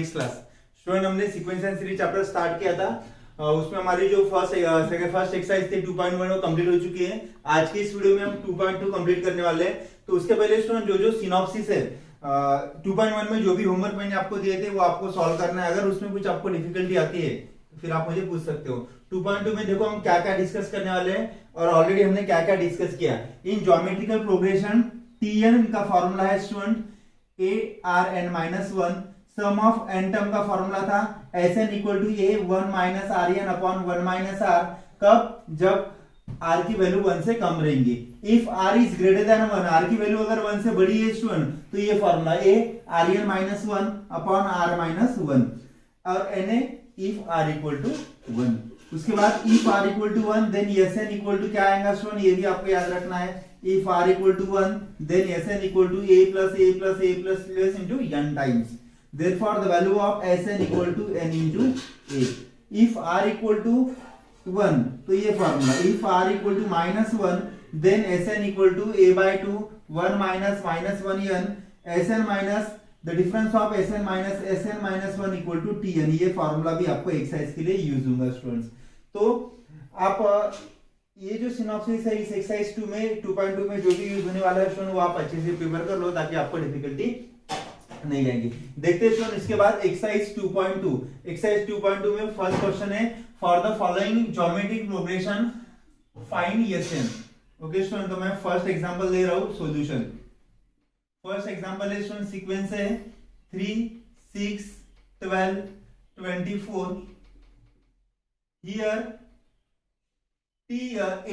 Mathematics class. Student हमने sequence and series chapter start किया था, उसमें हमारी जो फर्स्ट एक्सरसाइज थी 2.1 वो कंप्लीट हो चुकी है। आज की इस वीडियो में हम 2.2 कंप्लीट करने वाले हैं। तो उसके पहले स्टूडेंट जो सिनॉप्सिस है 2.1 में जो भी होमवर्क मैंने आपको दिए थे वो आपको सॉल्व करना है। अगर उसमें कुछ आपको डिफिकल्टी आती है तो फिर आप मुझे पूछ सकते हो। 2.2 में देखो हम क्या क्या डिस्कस करने वाले हैं और ऑलरेडी हमने क्या क्या डिस्कस किया। इन ज्योमेट्रिकल प्रोग्रेशन Tn का फॉर्मूला है student ARn-1, sum of n term का फॉर्मूला था Sn equal to a 1 minus Rn upon 1 minus r। कब? जब r की वैल्यू 1 से कम रहेंगी। If r is greater than 1, r की वैल्यू अगर 1 से बड़ी है स्टूडेंट तो ये formula a Rn-1 upon r-1 और na if r equal to 1। उसके बाद if r equal to 1 then Sn equal to क्या आएगा स्टूडेंट, ये भी आपको याद रखना है। If r equal to 1, then Sn equal to a plus a plus a plus less into n times. Therefore, the value of Sn equal to n into a. If r equal to 1, तो ये formula. If r equal to minus 1, then Sn equal to a by 2, 1 minus minus 1 n, Sn minus the difference of Sn minus 1 equal to Tn। ये formula भी आपको exercise के लिए use होगा students. तो आप ये जो सिनॉप्सिस है इस एक्सरसाइज 2 में 2.2 में जो भी यूज होने वाला है स्टूडेंट वो आप अच्छे से प्रिपेयर कर लो ताकि आपको डिफिकल्टी नहीं आएगी। देखते हैं स्टूडेंट इसके बाद एक्सरसाइज 2.2। एक्सरसाइज 2.2 में फर्स्ट क्वेश्चन है for the following geometric progression find Sn। Okay student, तो मैं फर्स्ट एग्जांपल दे रहा हूं सॉल्यूशन। फर्स्ट एग्जांपल है स्टूडेंट सीक्वेंस है 3 6 12 24। Here a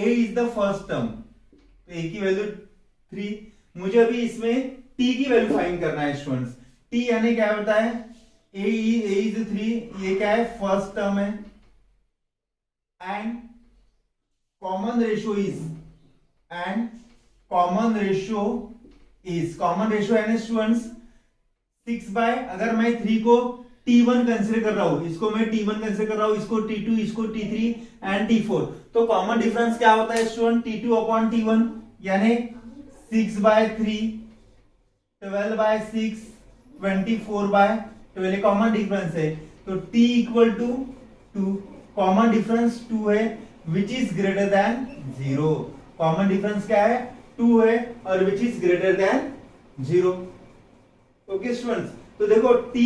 is the first term, तो a की वैल्यू 3। मुझे अभी इसमें t की वैल्यू फाइंड करना है स्टूडेंट्स। t यानी क्या होता है, a is 3, ये क्या है फर्स्ट टर्म है एंड कॉमन रेशियो है स्टूडेंट्स 6 बाय, अगर मैं 3 को T1 कंसीडर कर रहा हूं, इसको मैं T1 कंसीडर कर रहा हूं, इसको T2, इसको T3 एंड T4, तो कॉमन डिफरेंस क्या होता है स्टूडेंट T2 अपॉन T1 यानी 6 by 3, 12 by 6, 24 by 12 common difference है। तो T equal to 2, common difference 2 है which is greater than 0। Common difference क्या है 2 है और which is greater than 0। Okay students, तो देखो T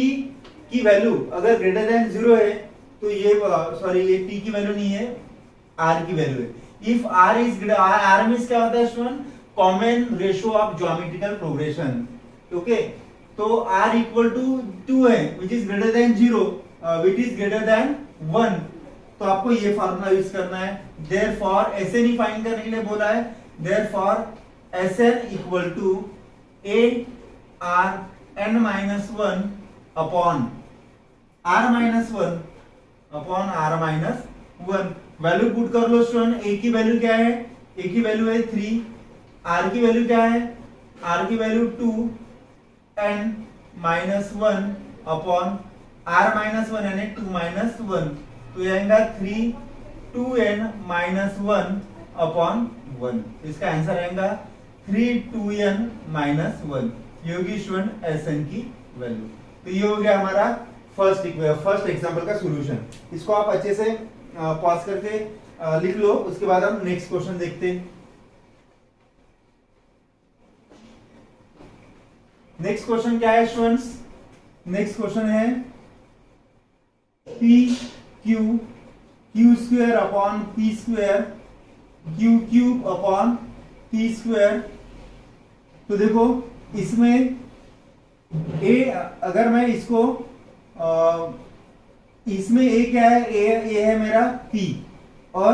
की वैल्यू अगर ग्रेटर देन 0 है तो ये ये t की वैल्यू नहीं है, r की वैल्यू है। If r is r means क्या होता है student, common ratio of geometrical progression. Okay, तो r इक्वल टू 2 है which is greater than 0, which is greater than 1, तो आपको ये फार्मूला यूज करना है। देयरफॉर Sn ही फाइंड करने के लिए बोला है। Therefore Sn equal to Arn-1 upon r-1 upon r-1। Value put कर लो स्टूडेंट। a की वैल्यू क्या है, a की वैल्यू है 3, r की वैल्यू क्या है, r की वैल्यू 2 n-1 अपॉन r-1 यानी 2 -1, तो ये आएगा 3 2n-1 अपॉन 1। इसका आंसर आएगा 3 2n-1। ये होगी स्टूडेंट Sn की वैल्यू। तो ये हो गया हमारा फर्स्ट एग्जांपल का सॉल्यूशन। इसको आप अच्छे से पॉज करके लिख लो, उसके बाद हम नेक्स्ट क्वेश्चन देखते हैं। नेक्स्ट क्वेश्चन क्या है स्टूडेंट्स, नेक्स्ट क्वेश्चन है q square upon p square q cube upon p square. तो देखो इसमें a, अगर मैं इसको इसमें a क्या है, a है मेरा p और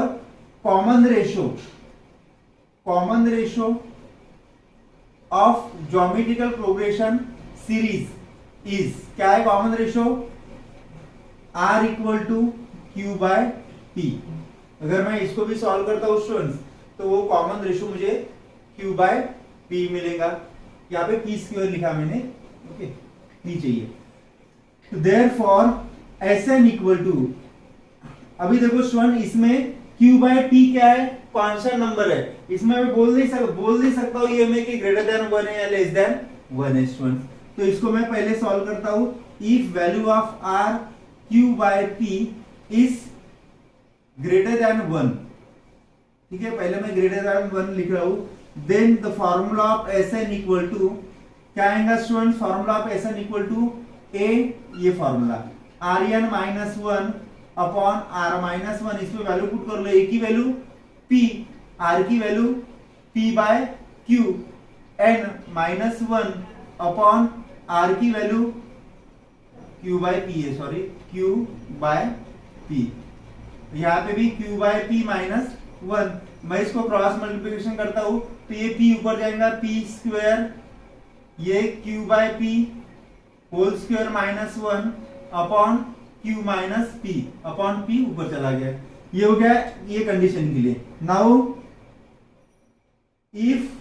common ratio of geometrical progression series is क्या है, common ratio r equal to q by p। अगर मैं इसको भी सॉल्व करता हूं स्टूडेंट्स तो वो कॉमन रेशियो मुझे q बाय p मिलेगा। यहाँ पे p स्क्वायर लिखा मैंने, ओके p चाहिए। Therefore Sn इक्वल टू, अभी देखो स्टूडेंट इसमें q बाय p क्या है, कांस्टेंट नंबर है, इसमें मैं बोल नहीं सकता हूँ ये में कि ग्रेटर देन 1 है या लेस देन 1 है स्टूडेंट। तो इसको मैं पहले सॉल्व करता हूँ। If value of R Q by P is greater than 1, ठीक है, पहले मैं ग्रेटर देन 1 लिख रहा हूं, then the formula of S N equal to क्या आएगा student, formula of S N equal to A, ये formula R N minus 1 upon R minus 1, इसमें वैल्यू पुट कर लो, ए की वैल्यू पी, आर की value P by Q, N minus 1 upon R की value Q by P है, sorry Q by P, यहाँ पे भी क्यू बाय पी माइनस 1, मैं इसको क्रॉस मल्टीप्लिकेशन करता हूं तो ये p ऊपर जाएगा पी स्क्वायर, ये Q by P whole square minus 1 upon Q minus P upon P ऊपर चला गया, ये हो गया ये कंडीशन के लिए। Now if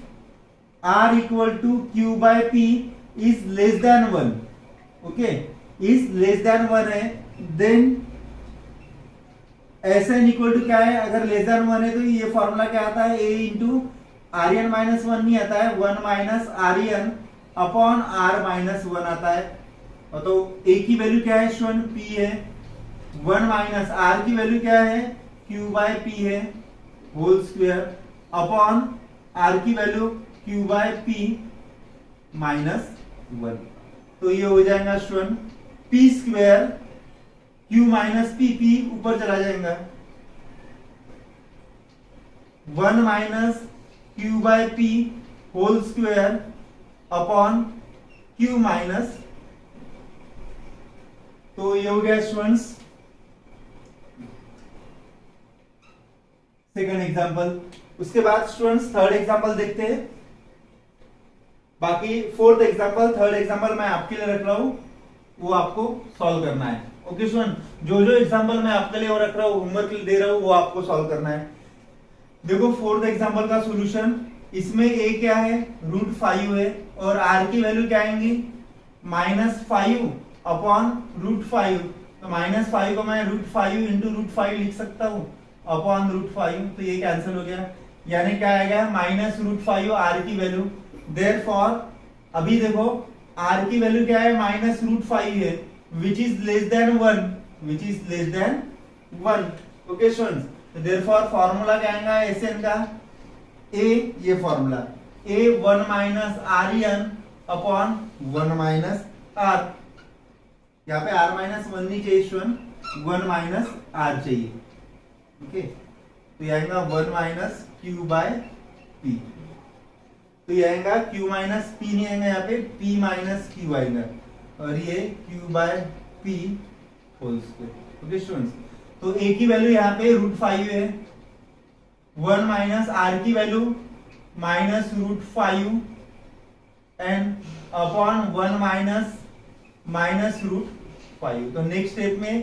r equal to Q by P is less than 1, okay, is less than 1 है, then S N equal to क्या है, अगर लेस देन 1 है तो ये फॉर्मूला क्या आता है, a into R N minus 1 नहीं आता है, 1 minus R N upon R minus 1 आता है, और तो a की वैल्यू क्या है स्टूडेंट, p है, 1 माइनस r की वैल्यू क्या है, q बाय p है होल स्क्वायर अपॉन r की value q by p minus 1, तो ये हो जाएगा student p square q minus p, p ऊपर चला जाएगा, 1 minus q by p whole square upon q minus, तो ये हो गया स्टूडेंट्स सेकंड एग्जांपल। उसके बाद स्टूडेंट्स थर्ड एग्जांपल देखते हैं, बाकी फोर्थ एग्जांपल थर्ड एग्जांपल मैं आपके लिए रख रहा हूं, वो आपको सॉल्व करना है, ओके स्टूडेंट, जो जो एग्जांपल मैं आपके लिए रख रहा हूं, होमवर्क दे रहा हूं, वो आपको सॉल्व करना है। देखो फोर्थ एग्जांपल का सॉल्यूशन, इसमें a क्या है, √5 है, और r की वैल्यू क्या आएंगी, -5 अपॉन √5, तो -5 को मैं √5 इंटू √5 लिख सकता हूं अपॉन √5, तो ये कैंसिल हो गया, यानी क्या आएगा -√5 r की वैल्यू, देयरफॉर अभी देखो r की वैल्यू क्या है, -√5 है, which is less than 1, which is less than 1, okay students, तो देयरफॉर फार्मूला क्या आएगा एसएन का, a, ये formula a 1 minus R N upon 1 minus r, यहाँ पे r माइनस 1 नहीं चाहिए स्टूडेंट, 1 माइनस r चाहिए, ओके, तो ये आएगा 1 माइनस क्यू बाय पी, तो ये आएगा q माइनस पी नहीं आएगा, यहाँ पे p माइनस क्यू आएगा, और ये q बाय P whole square, okay students, तो a की वैल्यू यहाँ पे √5 है, 1 माइनस r की वैल्यू -√5 एंड अपॉन 1 माइनस √5, तो नेक्स्ट स्टेप में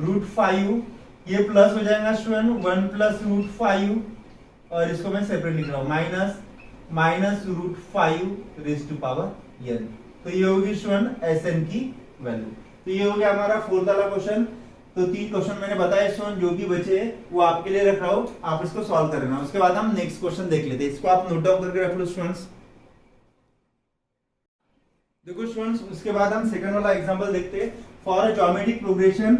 √5 ये प्लस हो जाएगा स्टूडेंट, 1 प्लस √5, और इसको मैं सेपरेट लिख रहा हूँ, minus √5 raise to power n, तो ये होगी स्टूडेंट एस एन की वैल्यू। तो ये हो गया हमारा फोर्थ वाला क्वेश्चन। तो 3 क्वेश्चन मैंने बताया स्टूडेंट, जो भी बचे वो आपके लिए रख रहा हूं, आप इसको सॉल्व कर लेना। उसके बाद हम नेक्स्ट क्वेश्चन देख लेते हैं, इसको आप नोट डाउन करके रख लो स्टूडेंट्स। देखो स्टूडेंट्स, उसके बाद हम सेकंड वाला एग्जांपल देखते हैं, फॉर अ ज्योमेट्रिक प्रोग्रेशन,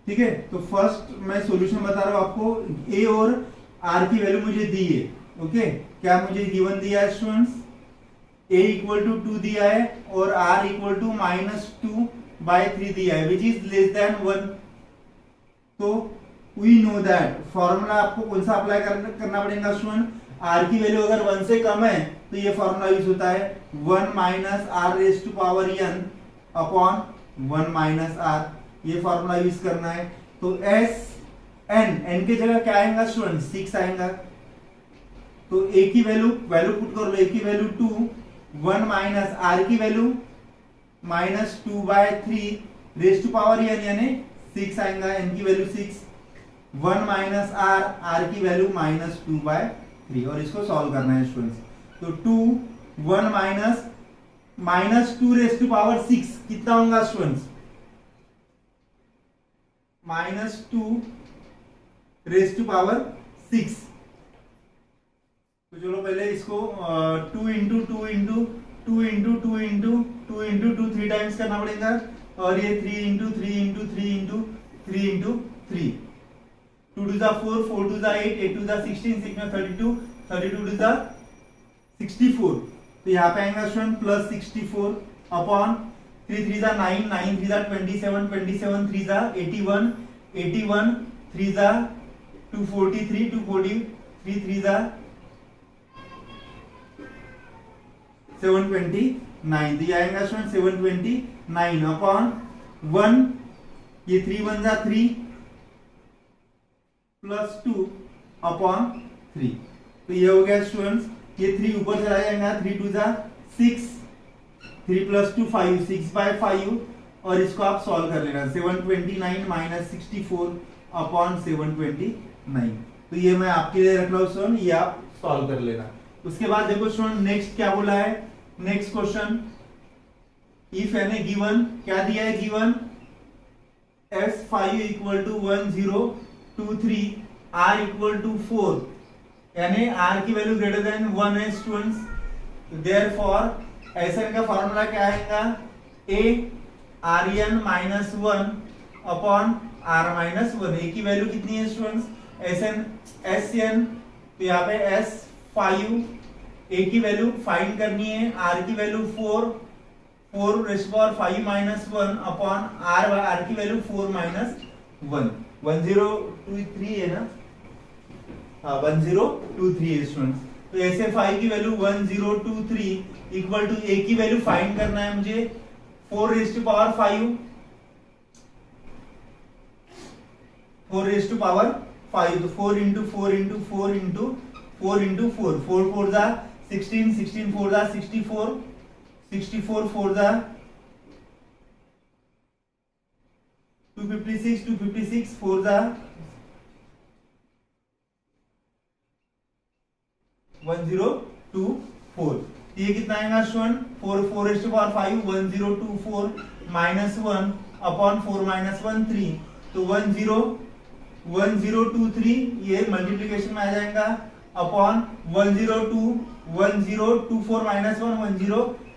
ठीक है। तो फर्स्ट मैं सॉल्यूशन बता रहा हूं आपको, ए और आर की वैल्यू मुझे दी है, ओके, क्या मुझे गिवन दिया है स्टूडेंट्स, a इक्वल टू 2 दिया है और r इक्वल टू -2/3 दिया है, विच इज लेस देन 1। तो वी नो दैट फॉर्मूला आपको कौन सा अप्लाई करना पड़ेगा स्टूडेंट, r की वैल्यू अगर 1 से कम है तो ये फॉर्मूला यूज होता है 1 minus r raise to power n upon 1 minus r, ये फॉर्मूला यूज करना है। तो s n की जगह क्या आएगा स्टूडेंट, 6 आएगा। तो a की वैल्यू पुट कर लो, a की वैल्यू 2, 1 माइनस r की value -2/3 raise to power n यानी 6 आएगा, n की वैल्यू 6, 1 माइनस r की वैल्यू -2/3, और इसको सॉल्व करना है स्टूडेंट्स। तो 2 1 माइनस 2 रेज़ टू पावर 6 कितना होगा स्टूडेंट्स, -2 रेज़ टू पावर 6। तो चलो पहले इसको 2 into 2 into 2 into 2 into 2 into 2 3 times करना पड़ेगा, और ये 3 into 3 into 3 into 3 into 3, 2 to the 4, 4 to the 8, 8 to the 16, 6 में 32, 32 टू द 64। तो यहाँ पे आएगा student plus 64 upon 3 3 the 9, 9 3 the 27, 27 3 the 81, 81 3 the 243, 243 3 the 729। तो ये आएगा स्टूडेंट 729 अपॉन 1, ये 3 1 जा 3 प्लस 2 अपॉन 3। तो ये हो गया स्टूडेंट्स, ये 3 ऊपर चला जाएगा, 3 2 जा 6, 3 प्लस 2 5, 6/5, और इसको आप सॉल्व कर लेना, 729 माइनस 64 अपॉन 729। तो ये मैं आपके लिए रख रहा हूँ स्टूडेंट, ये आप सॉल्व कर लेना। उसके बाद देखो स्टूडेंट नेक्स्ट क्या बोला है, नेक्स्ट क्वेश्चन, इफ यानी गिवन क्या दिया है, given S5 equal to 1 0 2 3 R equal to 4, यानी R की वैल्यू ग्रेटर देन 1 है स्टूडेंट्स। देयरफॉर SN का फॉर्मूला क्या आएगा, A RN minus 1 upon R minus 1। A की वैल्यू कितनी है स्टूडेंट्स, SN, तो यहाँ पे S5, A की वैल्यू फाइंड करनी है, R की value 4, 4 rays power 5 minus 1 upon R की वैल्यू 4 माइनस 1, 1023 है ना, हाँ 1023 है स्टूडेंट्स। तो ऐसे 5 की वैल्यू 1023 इक्वल टू A की वैल्यू फाइंड करना है मुझे, 4 raise to power 5, 4 raise to power 5, तो 4 इंटू 4 इंटू 4 इंटू 4 इंटू 4, 4 4 दा 16, 16 4 दा 64, 64 4 दा 256, 256 4 दा 1024। ये कितना आएगा student, 4 4 raise to power 5, 1024 minus 1 upon 4 minus 1 3, तो 1023 ये मल्टीप्लिकेशन में आ जाएगा upon 1024 minus 1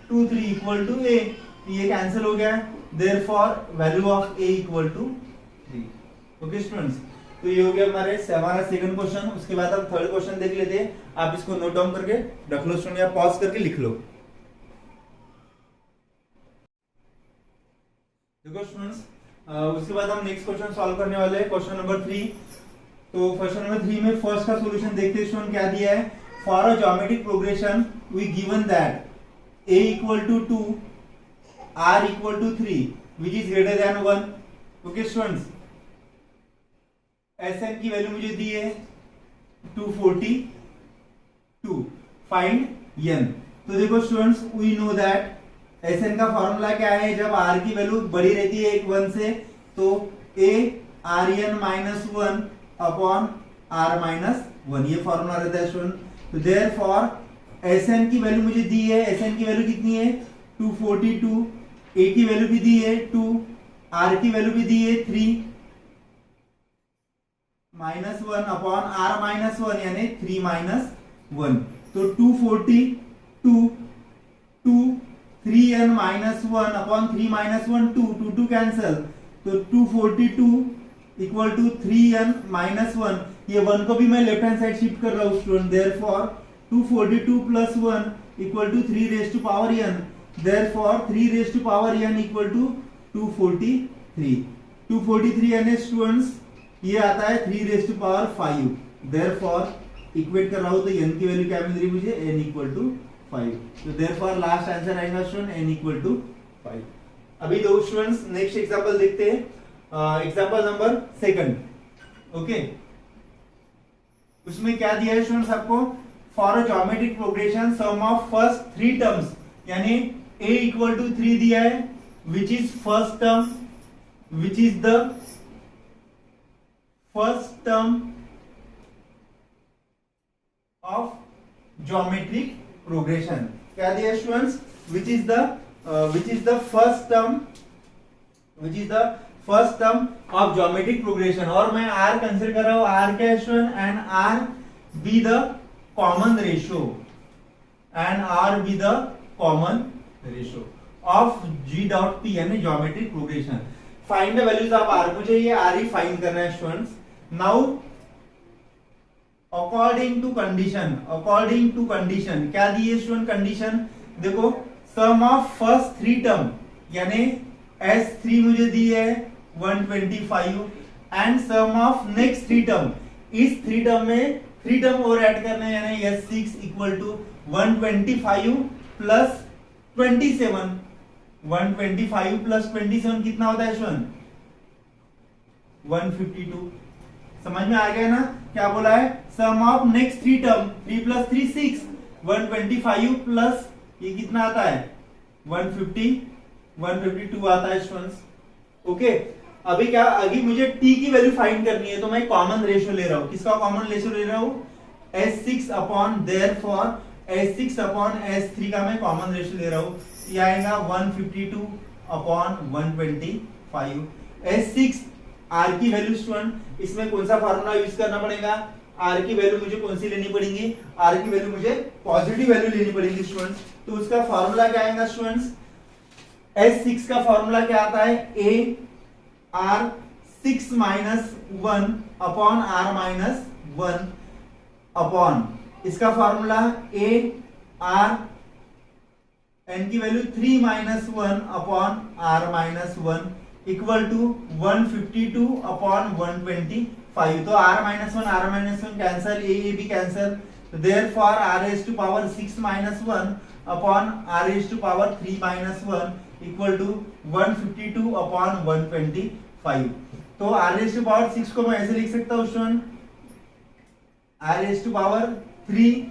1023 equal to A, ये कैंसिल हो गया, therefore value of A equal to 3। Okay students, तो ये हो गया हमारा सेकंड क्वेश्चन। उसके बाद हम थर्ड क्वेश्चन देख लेते हैं, आप इसको नोट डाउन करके रख लो स्टूडेंट, या पॉज करके लिख लो। देखो स्टूडेंट्स, उसके बाद हम नेक्स्ट क्वेश्चन सॉल्व करने वाले हैं, क्वेश्चन नंबर 3। तो क्वेश्चन नंबर 3 में फर्स्ट का सॉल्यूशन देखते हैं स्टूडेंट, क्या दिया है, for a geometric progression we given that A equal to 2 R equal to 3 which is greater than 1। Okay students, SN की वैल्यू मुझे दी है 242, फाइंड N। तो देखो students, we know that SN का फॉर्मूला क्या है, जब R की वैल्यू बड़ी रहती है 1 से, तो A RN minus 1 upon R minus 1, ये फॉर्मूला रहता है स्टूडेंट। तो देयरफॉर SN की वैल्यू मुझे दी है, SN की वैल्यू कितनी है 242, A की वैल्यू भी दी है 2, R की वैल्यू भी दी है 3 माइनस 1 अपॉन R माइनस 1 यानी 3 माइनस 1, तो 242 2 3n minus 1 upon 3 minus 1 2 2 2 cancel, तो 242 इक्वल टू 3n माइनस 1, ये 1 को भी मैं लेफ्ट हैंड साइड शिफ्ट कर रहा हूँ student, therefore 242 plus 1 equal to 3 raise to power n, therefore 3 raise to power n equal to 243, 243 यानी स्टूडेंट्स ये आता है 3 raise to power 5, therefore equate कर रहा हूँ तो n की वैल्यू क्या मिल रही है मुझे, n इक्वल टू 5, तो देयरफॉर लास्ट आंसर आएगा स्टूडेंट n इक्वल टू 5। अभी दो स्टूडेंट्स नेक्स्ट एग्जांपल देखते हैं, एग्जांपल नंबर 2। ओके, उसमें क्या दिया है स्टूडेंट्स आपको, for a geometric progression sum of first 3 terms, यानी a इक्वल टू 3 दिया है, which is first term, which is the first term of geometric progression. क्या दिया students, which is the first term, which is the first term of geometric progression, और मैं r consider कर रहा हूं, r क्या है student, and r be the common ratio, and r be the common ratio, of g dot p यानी geometric progression. Find the values of r, मुझे ये r ही फाइंड करना है students. Now according to condition क्या दी है student condition, देखो sum of first three term यानी S3 मुझे दी है 125 and sum of next three term, इस थ्री टर्म में थ्री टर्म और ऐड करना है यानी S6 equal to 125 plus 27, 125 plus 27 कितना होता है स्टूडेंट 152। समझ में आ गया ना क्या बोला है, sum of next three term 3 plus 3 6, 125 plus ये कितना आता है 152 आता है स्टूडेंट्स। ओके, अभी क्या आगे मुझे t की वैल्यू फाइंड करनी है, तो मैं कॉमन रेशियो ले रहा हूं। किसका कॉमन रेशियो ले रहा हूं, S6 upon therefore S6 upon S3 का मैं कॉमन रेशियो ले रहा हूं, ये आएगा 152 अपॉन 125। S6 R की वैल्यू स्टूडेंट, इसमें कौन सा फार्मूला यूज करना पड़ेगा, R की वैल्यू मुझे कौन सी लेनी पड़ेगी, R की वैल्यू मुझे पॉजिटिव वैल्यू लेनी पड़ेगी स्टूडेंट्स। तो उसका फार्मूला क्या आएगा स्टूडेंट्स, S6 का फार्मूला क्या आता है, A R 6 minus 1 upon R minus 1 upon इसका फार्मूला A R n की value 3 minus 1 upon R minus 1 equal to 152 upon 125। तो R माइनस 1 कैंसल, ये भी cancel, therefore R raise to power 6 minus 1 upon R raise to power 3 minus 1 equal to 152 upon 125। तो R raise to power 6 को मैं ऐसे लिख सकता हूं student, R raise to power 3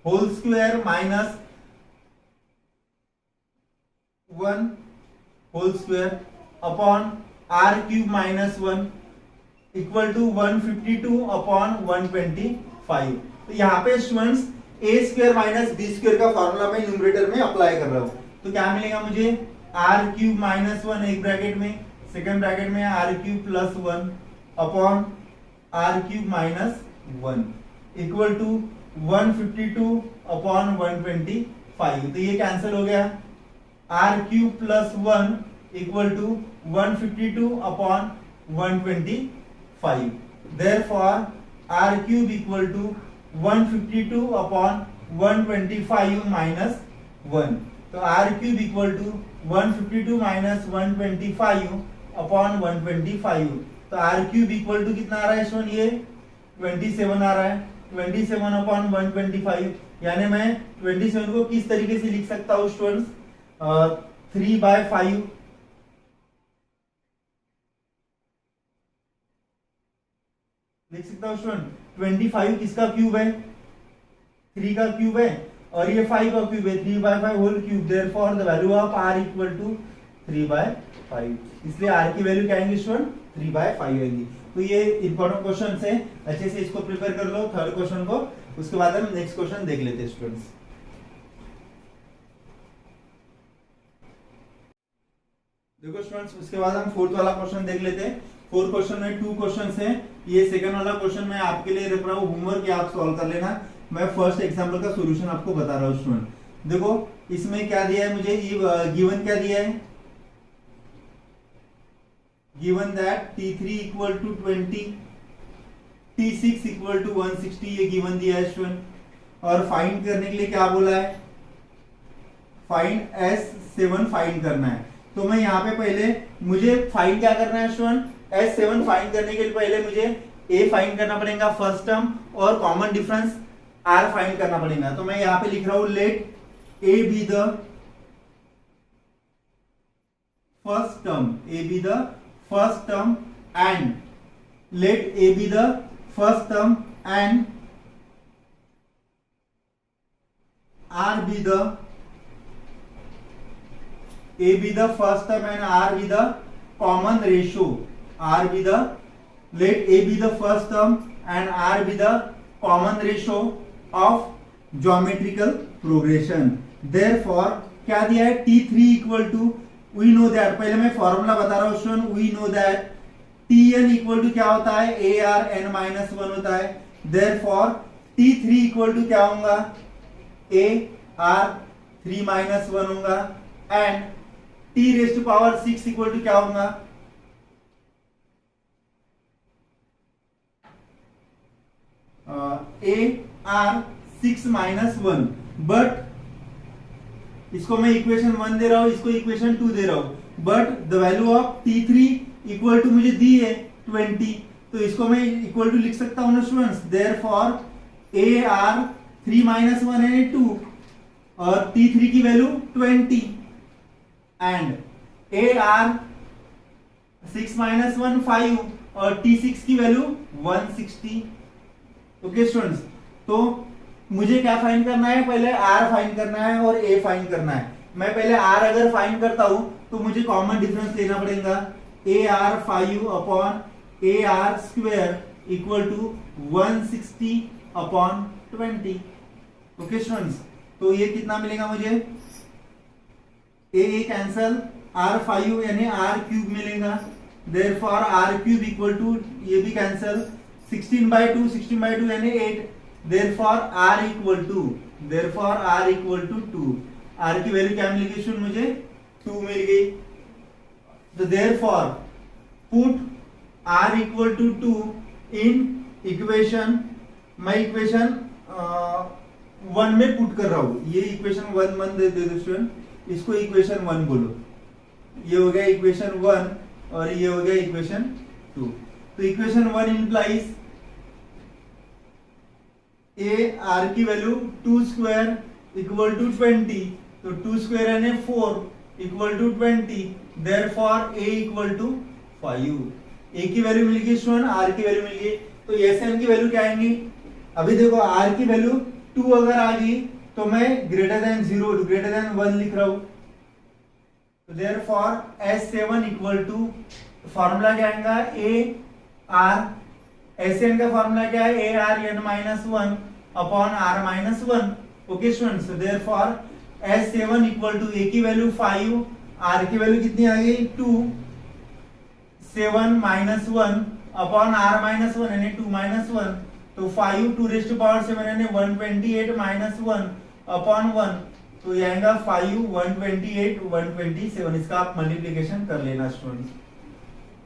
whole square minus 1 whole square upon R cube minus 1 equal to 152 upon 125। तो यहाँ पे students a square minus b square का फॉर्मूला मैं न्यूमरेटर में अप्लाई कर रहा हूँ। तो क्या मिलेगा मुझे, r क्यूब माइनस 1 एक ब्रैकेट में, सेकंड ब्रैकेट में r cube plus 1 upon r cube minus 1 equal to 152 upon 125। तो ये कैंसिल हो गया, r cube plus 1 equal to 152 upon 125। Therefore r cube equal to 152 upon 125 minus 1। तो r cube equal to 152 minus 125 upon 125। तो r cube equal to कितना आ रहा है student, ये 27 आ रहा है, 27 अपॉन 125। यानी मैं 27 को किस तरीके से लिख सकता हूँ स्टूडेंट्स, 3/5 लिख सकता हूँ स्टूडेंट। 25 किसका क्यूब है, 3 का क्यूब है, और ये 5 का क्यूब है, 3/5 whole cube. Therefore the value of r equal to 3/5। इसलिए r की वैल्यू क्या आएंगी स्टूडेंट, 3/5 आएंगी। तो ये इंपॉर्टेंट क्वेश्चन है, अच्छे से इसको प्रिपेयर कर लो थर्ड क्वेश्चन को, उसके बाद हम नेक्स्ट क्वेश्चन देख लेते हैं स्टूडेंट्स। देखो स्टूडेंट्स, उसके बाद हम फोर्थ वाला क्वेश्चन देख लेते हैं। फोर्थ क्वेश्चन में 2 क्वेश्चंस हैं। ये सेकंड वाला क्वेश्चन मैं आपके लिए रख रहा हूँ होमवर्क, आप सॉल्व कर लेना। मैं फर्स्ट एग्जांपल का सॉल्यूशन आपको बता रहा हूँ स्टूडेंट। देखो इसमें क्या दिया है मुझे, गिवन क्या दिया है, given that T3 equal to 20, T6 equal to 160, ये गिवन दिया है स्टूडेंट। और फाइंड करने के लिए क्या बोला है, फाइंड S7 फाइंड करना है। तो मैं यहाँ पे पहले मुझे फाइंड क्या करना है स्टूडेंट, S7 फाइंड करने के लिए पहले मुझे A फाइंड करना पड़ेगा फर्स्ट टर्म, और कॉमन डिफरेंस R फाइंड करना पड़ेगा। तो मैं यहाँ पे लिख रहा हूं let A be the first term, A be the first term and let A be the first term and R be the A be the first term and R be the common ratio. R be the, let A be the first term and R be the common ratio of geometrical progression. Therefore क्या दिया है, T3 equal to, we know that, पहले मैं formula बता रहा हूँ student, we know that Tn equal to क्या होता है, AR n minus 1 होता है। Therefore T3 equal to क्या होगा, AR 3 minus 1 होगा, and t raised to power 6 equal to क्या होगा, AR6 माइनस 1, बट इसको मैं इक्वेशन 1 दे रहा हूं, इसको इक्वेशन 2 दे रहा हूं, but the value of T3 equal to मुझे दी है 20, तो इसको मैं इक्वल टू लिख सकता हूं ना स्टूडेंट्स, देयरफॉर AR3 माइनस 1 है 2 और T3 की वैल्यू 20 एंड AR6 माइनस 1 5 और T6 की वैल्यू 160। ओके स्टूडेंट्स, तो मुझे क्या फाइंड करना है, पहले R फाइंड करना है और A फाइंड करना है। मैं पहले R अगर फाइंड करता हूं तो मुझे कॉमन डिफरेंस लेना पड़ेगा, AR5 upon AR square equal to 160 upon 20। Okay students, तो ये कितना मिलेगा मुझे, A कैंसल, R5 यानी R क्यूब मिलेगा, therefore R cube equal to ये भी कैंसल, 16/2 यानी 8, therefore R equal to 2, R की वैल्यू क्या मिलेगी स्टूडेंट, मुझे 2 मिल गई। तो therefore put R equal to 2 in equation, मैं इक्वेशन 1 में पुट कर रहा हूं, ये इक्वेशन 1 दे दो स्टूडेंट, इसको इक्वेशन 1 बोलो, ये हो गया इक्वेशन 1 और ये हो गया इक्वेशन 2। तो इक्वेशन 1 इंप्लाइज AR की वैल्यू 2 स्क्वायर इक्वल टू 20, तो 2 स्क्वायर यानी 4 equal to 20, therefore A equal to 5। A की वैल्यू मिल गई स्टूडेंट, R की वैल्यू मिल गई, तो SN की वैल्यू क्या आएंगी, अभी देखो R की वैल्यू 2 अगर आ गई तो मैं ग्रेटर देन 0 ग्रेटर देन 1 लिख रहा हूं, तो therefore S7 equal to, formula क्या आएगा, AR, SN का फॉर्मूला क्या है, ARN minus 1 upon R minus 1। Okay students, therefore S7 equal to A की वैल्यू 5, R की वैल्यू कितनी आ गई 2, 7 माइनस 1 अपॉन R माइनस 1 यानी 2 माइनस 1, तो 5 2 रेस्ट टू पावर 7 यानी 128 माइनस 1 अपॉन 1, तो ये आएगा 5 128 127, इसका आप मल्टीप्लिकेशन कर लेना स्टूडेंट्स।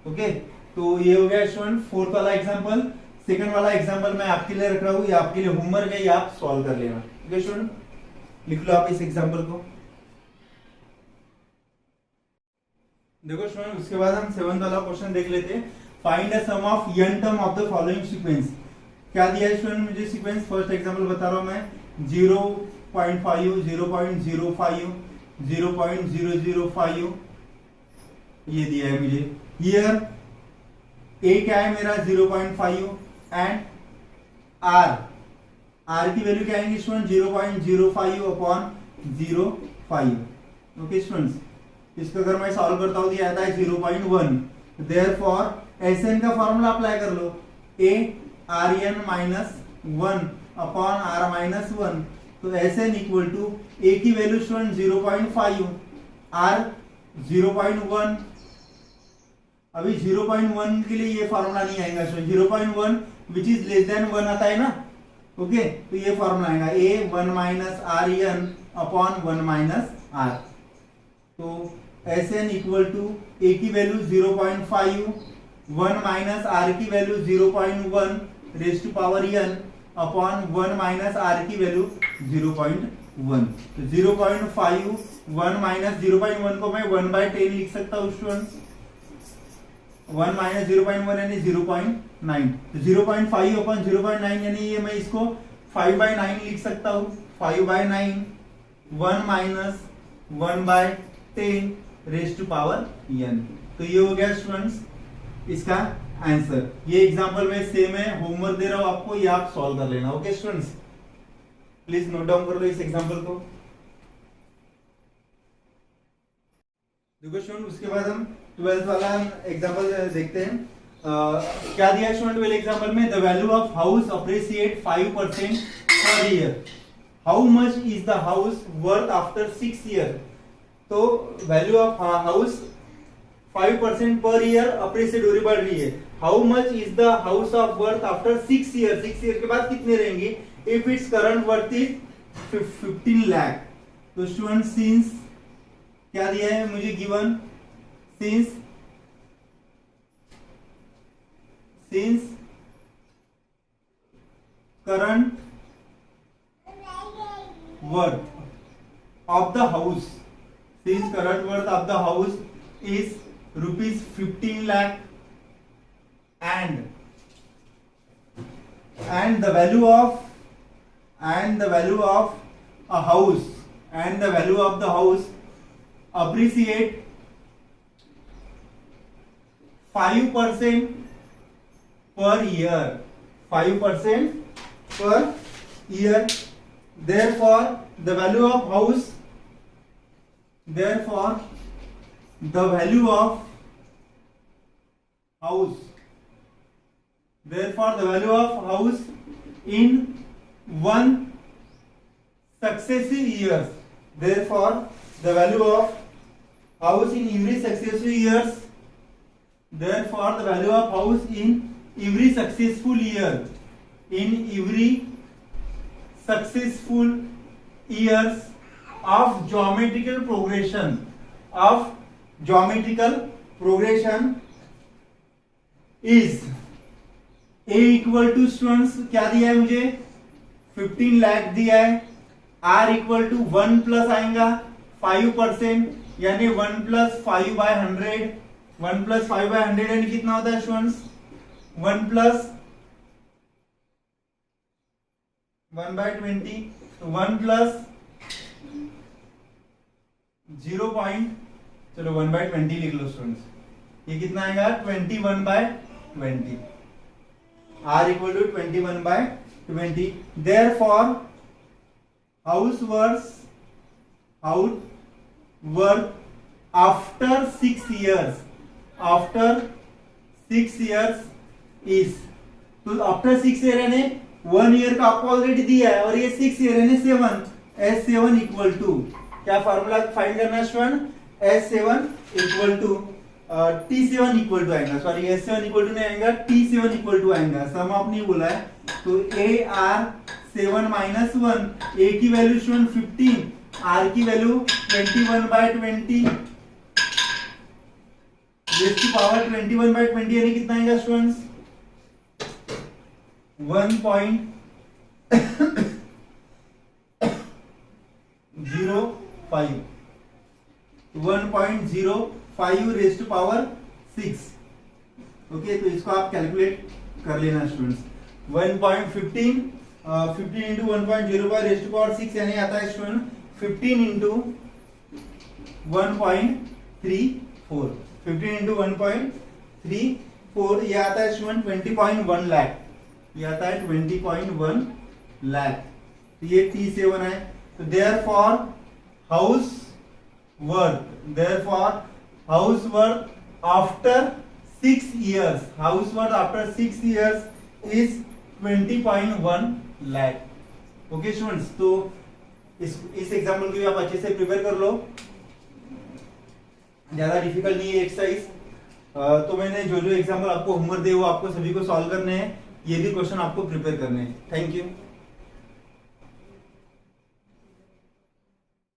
ओके, तो ये हो गया स्टूडेंट फोर्थ वाला एग्जांपल। सेकंड वाला एग्जांपल मैं आपके लिए रख रहा हूं, ये आपके लिए होमवर्क है, ये आप सॉल्व कर लेना। ओके स्टूडेंट, लिख लो आप इस एग्जांपल को। देखो स्टूडेंट, उसके बाद हम 7th वाला क्वेश्चन देख लेते हैं। Find the sum of n term of the following sequence. क्या दिया है स्टूडेंट मुझे सीक्वेंस, फर्स्ट एग्जांपल बता रहा हूं मैं, 0.5 0.05 0.005 ये दिया है मुझे। हियर A क्या है मेरा 0.5 एंड R की वैल्यू क्या आएंगी स्टूडेंट 0.05 अपॉन 0.5। ओके स्टूडेंट्स, इसको अगर मैं सॉल्व करता हूं तो आता है 0.1, देयरफॉर SN का फॉर्मूला अप्लाई कर लो, ARN minus 1 upon R minus 1, तो SN इक्वल टू A की वैल्यू स्टूडेंट 0.5, R 0.1, अभी 0.1 के लिए ये फॉर्मूला नहीं आएगा, 0.1 विच इज लेस देन 1 आता है ना। ओके, तो ये फॉर्मूला आएगा A 1 minus RN upon 1 minus R, तो SN इक्वल टू A की वैल्यू 0.5, 1 माइनस R की value 0.1 raise to power n upon 1 minus R की वैल्यू 0.1, तो 0.5 1 माइनस 0.1 को मैं 1/10 लिख सकता हूँ स्टूडेंट्स, 1 माइनस 0.1 यानी 0.9, तो 0.5 अपॉन 0.9 यानी ये मैं इसको 5/9 लिख सकता हूँ, 5/9 1 minus 1/10 raise to power n। तो ये हो गया स्टूडेंट्स इसका आंसर। ये एग्जांपल में सेम है, होमवर्क दे रहा हूं आपको, ये आप सॉल्व कर लेना। Okay students, please note down कर लो इस एग्जांपल को। देखो स्टूडेंट, उसके बाद हम 12th वाला एग्जांपल देखते हैं। क्या दिया स्टूडेंट 12 एग्जांपल में, the value of house appreciate 5% per year, how much is the house worth after 6 year. तो value of house 5% per year appreciate हो रही, बढ़ रही है। How much is the house of worth after 6 year, 6 year के बाद कितने रहेंगे, if it's current worth is 15 lakh. तो स्टूडेंट सिंस क्या दिया है मुझे given, since current worth of the house, since current worth of the house is rupees 15 lakh and the value of a house and the value of the house appreciate 5% per year, 5% per year. Therefore, the value of house in one successive years. Therefore, the value of house in every successive years. Therefore, the value of house in every successful year, in every successful years of geometrical progression is A equal to students क्या दिया है मुझे 15 लाख दिया है, R equal to 1 plus आएगा 5% यानी 1 plus 5 bye 100, 1 plus 5 bye 100 यानी कितना होता है स्टूडेंट्स 1 प्लस 1 बाय 20, 1 प्लस 0. चलो 1 बाय 20 लिख लो स्टूडेंट्स, ये कितना आएगा 21 by 20, R equal to 21 by 20. Therefore, house worth after 6 years is, तो आफ्टर 6 ईयर यानी 1 ईयर का आपको ऑलरेडी दिया है और ये 6 ईयर यानी 7, S7 इक्वल टू क्या फॉर्मूला फाइंड करना है student, S7 equal to T7 equal to आएगा, सॉरी S7 इक्वल टू नहीं आएगा, T7 इक्वल टू आएगा, सम आपने बोला है तो AR 7 माइनस 1, A की वैल्यू स्टूडेंट 15, R की value 21 by 20 raise to power 21 by 20 यानी कितना आएगा students 1.05 raise to power 6. Okay, तो इसको आप कैलकुलेट कर लेना students. 1.15 15 into 1.05 raise to power 6 यानी आता है स्टूडेंट 15 इंटू 1.34, 15 इंटू 1.34 ये आता है स्टूडेंट 20.1 लाख, ये आता है 20.1 लाख. तो ये T7 है. तो therefore house worth after 6 years is 20.1 lakh. Okay students, तो इस एग्जाम्पल को भी आप अच्छे से प्रिपेयर कर लो, ज्यादा डिफिकल्ट नहीं है एक्सरसाइज. तो मैंने जो एग्जाम्पल आपको होमवर्क दे वो आपको सभी को सॉल्व करने हैं, ये भी क्वेश्चन आपको प्रिपेयर करने हैं. Thank you.